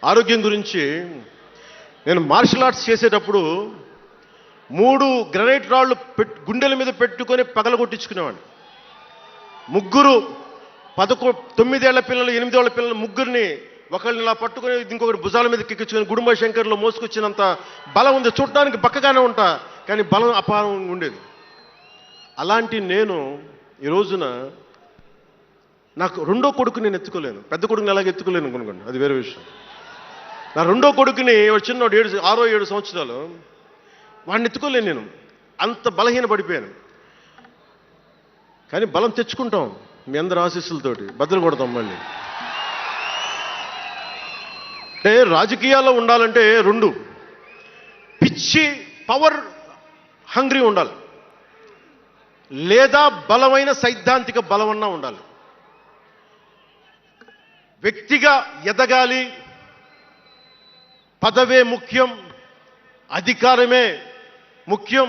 ఆరోగ్యం గురించి నేను మార్షల్ ఆర్ట్స్ చేసేటప్పుడు 3 గ్రనైట్ రాళ్ళు గుండెల మీద పెట్టుకొని పగలగొట్టించుకునేవాడిని. ముగ్గురు 9 ఏళ్ల పిల్లలు 8 ఏళ్ల పిల్లలు ముగ్గురిని ఒకళ్ళని ఇలా పట్టుకొని ఇంకొకటి భుజాల మీద ఎక్కించుకొని గుడుంబ శంకర్లో మోసుకొచ్చినంత బలం ఉంది. చూడడానికి బక్కగానే ఉంటా, కానీ బలం అపారంగా ఉండేది. అలాంటి నేను ఈ రోజున నాకు రెండో కొడుకు నేను ఎత్తుకోలేను. పెద్ద కొడుకుని అలాగే ఎత్తుకోలేను అనుకోండి, అది వేరే విషయం. నా రెండో కొడుకుని చిన్నోడు 6-7 సంవత్సరాలు, వాడిని ఎత్తుకోలేను నేను, అంత బలహీన పడిపోయాను. కానీ బలం తెచ్చుకుంటాం మీ అందరి ఆశీస్సులతోటి, బద్దలు కొడతాం మళ్ళీ. అంటే రాజకీయాల్లో ఉండాలంటే 2 పిచ్చి పవర్ హంగ్రీ ఉండాలి, లేదా బలమైన సైద్ధాంతిక బలమన్నా ఉండాలి. వ్యక్తిగా ఎదగాలి, పదవే ముఖ్యం, అధికారమే ముఖ్యం.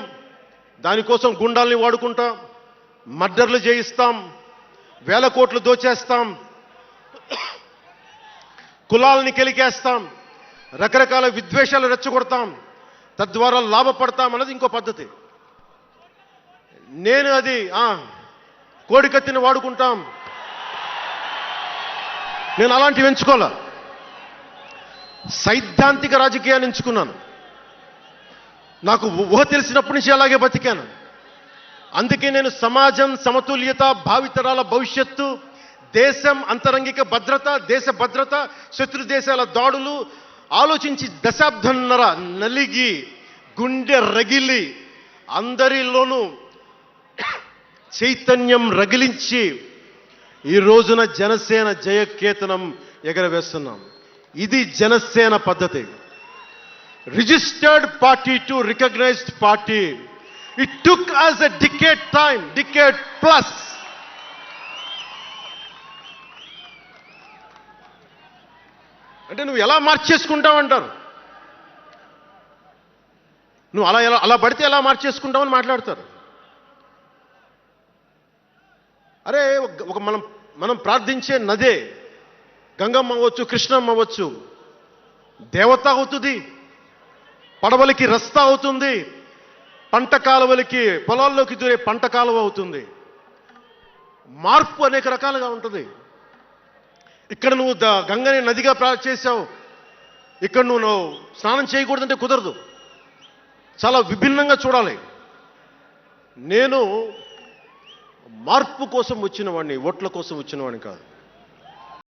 దానికోసం గుండాల్ని వాడుకుంటాం, మర్డర్లు చేయిస్తాం, వేల కోట్లు దోచేస్తాం, కులాలని కెలికేస్తాం, రకరకాల విద్వేషాలు రెచ్చగొడతాం, తద్వారా లాభపడతాం అన్నది ఇంకో పద్ధతి. నేను అది కోడికత్తిని వాడుకుంటాం, నేను అలాంటివి ఎంచుకోలే. సైద్ధాంతిక రాజకీయాన్ని ఎంచుకున్నాను. నాకు ఊహ తెలిసినప్పటి నుంచి అలాగే బతికాను. అందుకే నేను సమాజం, సమతుల్యత, భావితరాల భవిష్యత్తు, దేశం అంతరంగిక భద్రత, దేశ భద్రత, శత్రు దేశాల దాడులు ఆలోచించి దశాబ్దన్నర నలిగి గుండె రగిలి అందరిలోనూ చైతన్యం రగిలించి ఈ రోజున జనసేన జయకేతనం ఎగరవేస్తున్నాం. ఇది జనసేన పద్ధతి. Registered party to recognised party. It took us a decade time, decade plus. అంటే నువ్వు ఎలా మార్చేసుకుంటావంటారు, నువ్వు అలా పడితే ఎలా మార్చేసుకుంటావని మాట్లాడతారు. అరే ఒక మనం ప్రార్థించే నదే గంగమ్మ అవ్వచ్చు, కృష్ణమ్మ అవ్వచ్చు, దేవత అవుతుంది, పడవలకి రస్తా అవుతుంది, పంట కాలువలకి పొలాల్లోకి దూరే పంట కాలువ అవుతుంది. మార్పు అనేక రకాలుగా ఉంటుంది. ఇక్కడ నువ్వు గంగని నదిగా చేసావు, ఇక్కడ నువ్వు స్నానం చేయకూడదంటే కుదరదు. చాలా విభిన్నంగా చూడాలి. నేను మార్పు కోసం వచ్చిన వాడిని, ఓట్ల కోసం వచ్చిన వాడిని కాదు.